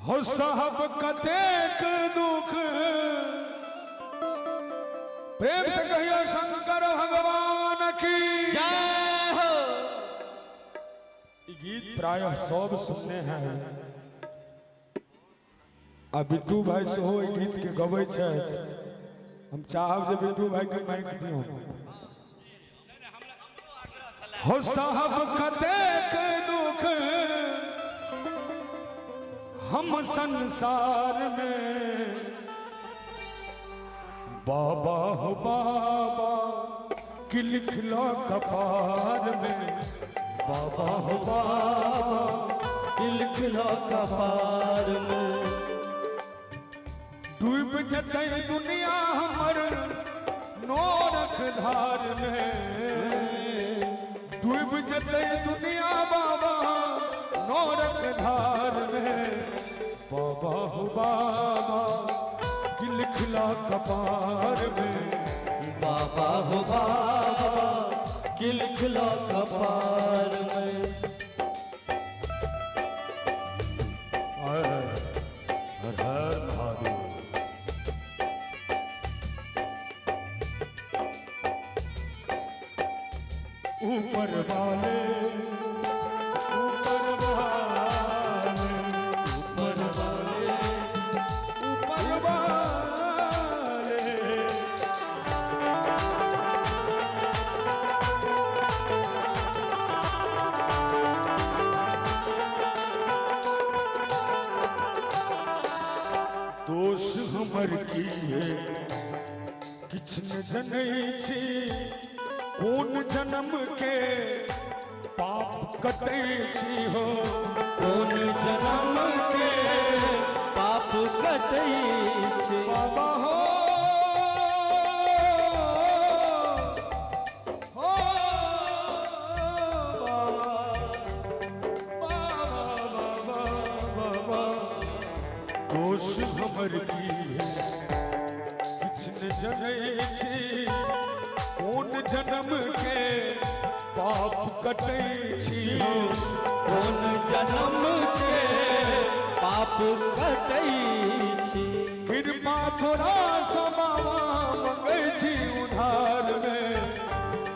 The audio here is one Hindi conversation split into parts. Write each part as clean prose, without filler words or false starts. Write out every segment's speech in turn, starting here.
हो साहब कतेक दुख प्रेम से कहियो शंकर भगवान की जय हो। गीत प्रायः सब सुनने हैं। आ बिट्टू भाई से हो गीत के गबै छै। हम चाहब जे बिट्टू भाई के माइक दियो। हो साहब कतेक दुख हम संसार में, बाबा हो बाबा कि लिखलो कपार में, बाबा हो बाबा कि लिखलो कपार में। डूब जतै दुनिया हमर नोरख धार में, डूब जतै दुनिया बाबा नोरख धार में, बाबा हो बाबा कि लिखला कपार में, बाबा हो बाबा कि लिखलो कपार में। हर हर महादेव। ऊपर वाले ऊपर वाले ऊपर वाले ऊपर वाले, दोष हमर किए किछ न जनै छी, कौन जन्म के पाप कटै छी हो, कौन जन्म के पाप कटै छी। बाबा हो बाबा, दोष हमर की किछ न जनै छी, कौन जन्म के पाप कटै छी हो, कौन जन्म के पाप कटै छी। कृपा थोड़ा सा बाबा मंगै छी उधार में,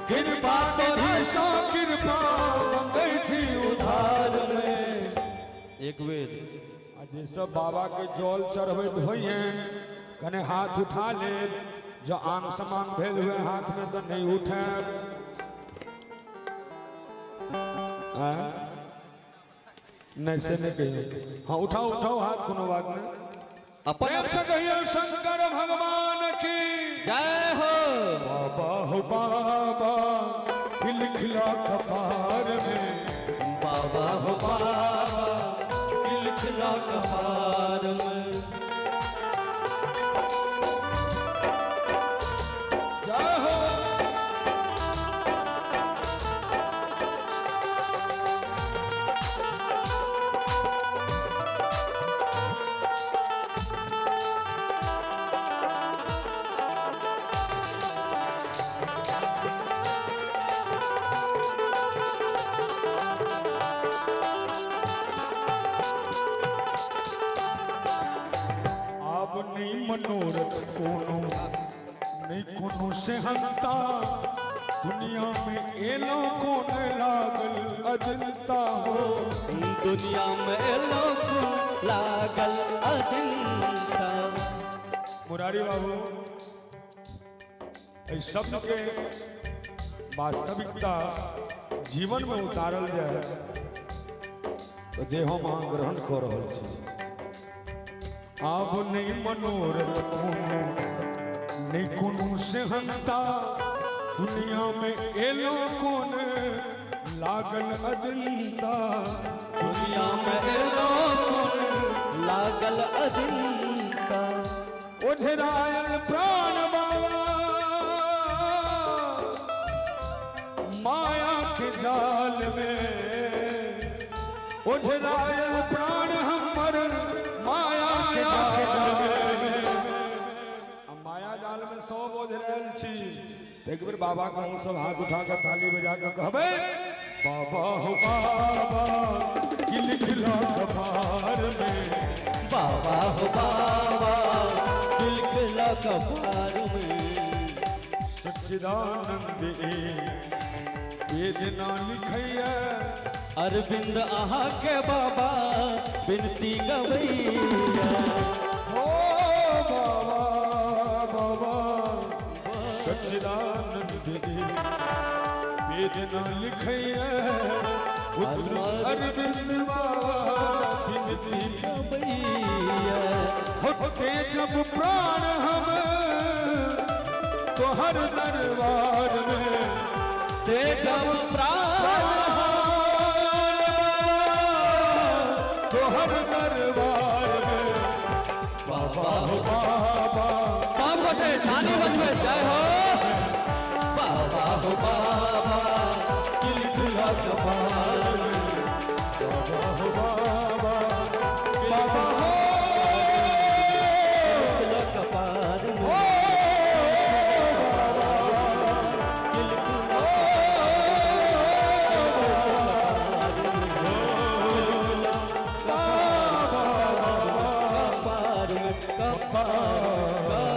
कृपा थोड़ा सा कृपा मंगै छी उधार में। एक बेर जे सब बाबा के जल चढ़बैत होइए कने हाथ उठा ले, जो आंग समान भेल हुए हाथ में तो नहीं उठे। नहीं से नहीं कहिए, हाँ उठाओ उठाओ हाथ, कोनो बात नहीं। प्रेम से कहिए शंकर भगवान की जय हो। बाबा हो बाबा कि लिखला कपार में, बाबा हो बाबा कि लिखलो कपार में। जय हो। अब नहीं मनोरथ कोनो नहीं कोनो से हंता, दुनिया में एलो कौन लागल अजंता हो, दुनिया में लोग लागल अहिंसा। मुरारी बाबू इस शब्द के वास्तविकता जीवन में उतारल जाए तो जे हम अहाँ ग्रहण कर रहल छी। आब नहीं मनोरथ कोनो नहीं कोनो से हंता, दुनिया में एलो कौन लागल अदिंता, दुनिया में लोग लागल अहिंसा। ओझरायल प्राण बाबा माया के जाल में, ओझरायल प्राण हमर माया के जाल में। माया जाल में सब ओझरायल छी। एक बेर बाबा को हम सब हाथ उठा कर ताली बजा कर कहबे, बाबा हो बाबा कि लिखला कपार में, कपार में सच्चिदानंद ये दिना लिखैया अरविंद आहा के बाबा बिनती गवैया ओ बाबा बाबा सच्चिदानंद ये दिना लिखैया अरविंद बाबा बिनती गवैया होते जब प्राण हम तो हर दरबार में ते जब प्राण तो हर दरबार में बाबा हो बाबा सब बटे ताली बजवे जय हो बाबा हो बाबा दिल खुला कपार में बाबा हो बाबा बाबा हो खुला कपार में कपार